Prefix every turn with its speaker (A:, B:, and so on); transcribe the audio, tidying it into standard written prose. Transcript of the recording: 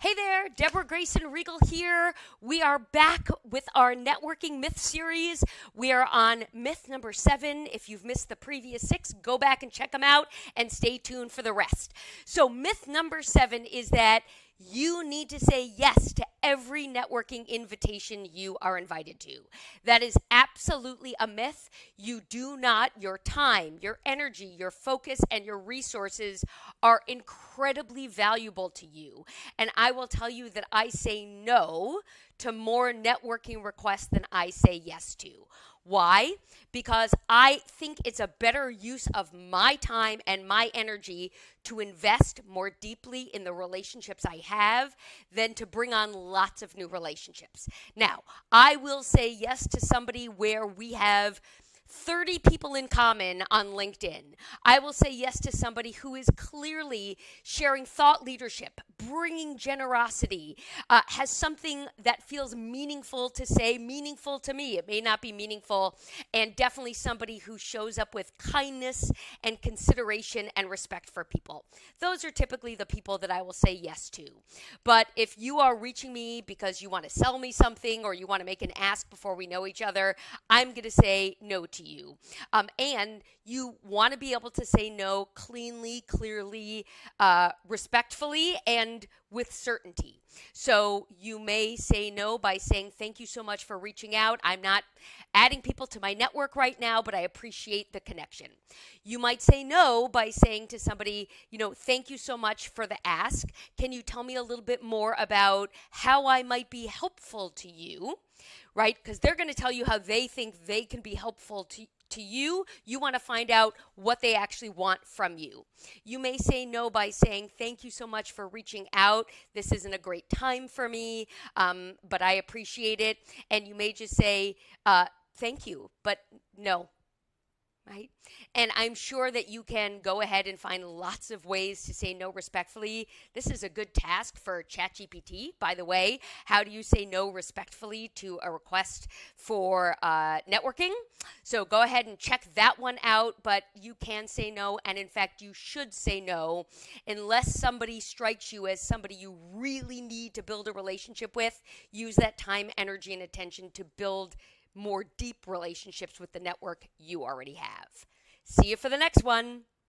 A: Hey there, Deborah Grayson Riegel here. We are back with our networking myth series. We are on myth number 7. If you've missed the previous 6, go back and check them out and stay tuned for the rest. So myth number 7 is that you need to say yes to every networking invitation you are invited to. That is absolutely a myth. You do not. Your time, your energy, your focus, and your resources are incredibly valuable to you. And I will tell you that I say no to more networking requests than I say yes to. Why? Because I think it's a better use of my time and my energy to invest more deeply in the relationships I have than to bring on lots of new relationships. Now, I will say yes to somebody where we have 30 people in common on LinkedIn. I will say yes to somebody who is clearly sharing thought leadership, bringing generosity, has something that feels meaningful to say, meaningful to me. It may not be meaningful, and definitely somebody who shows up with kindness and consideration and respect for people. Those are typically the people that I will say yes to. But if you are reaching me because you want to sell me something or you want to make an ask before we know each other, I'm going to say no to you. And you want to be able to say no cleanly, clearly, respectfully, and with certainty. So you may say no by saying, thank you so much for reaching out. I'm not adding people to my network right now, but I appreciate the connection. You might say no by saying to somebody, thank you so much for the ask. Can you tell me a little bit more about how I might be helpful to you? Right? Because they're going to tell you how they think they can be helpful to you. You want to find out what they actually want from you. You may say no by saying, thank you so much for reaching out. This isn't a great time for me, but I appreciate it. And you may just say, thank you, but no. Right? And I'm sure that you can go ahead and find lots of ways to say no respectfully. This is a good task for ChatGPT, by the way. How do you say no respectfully to a request for networking? So go ahead and check that one out, but you can say no, and in fact, you should say no unless somebody strikes you as somebody you really need to build a relationship with. Use that time, energy, and attention to build more deep relationships with the network you already have. See you for the next one.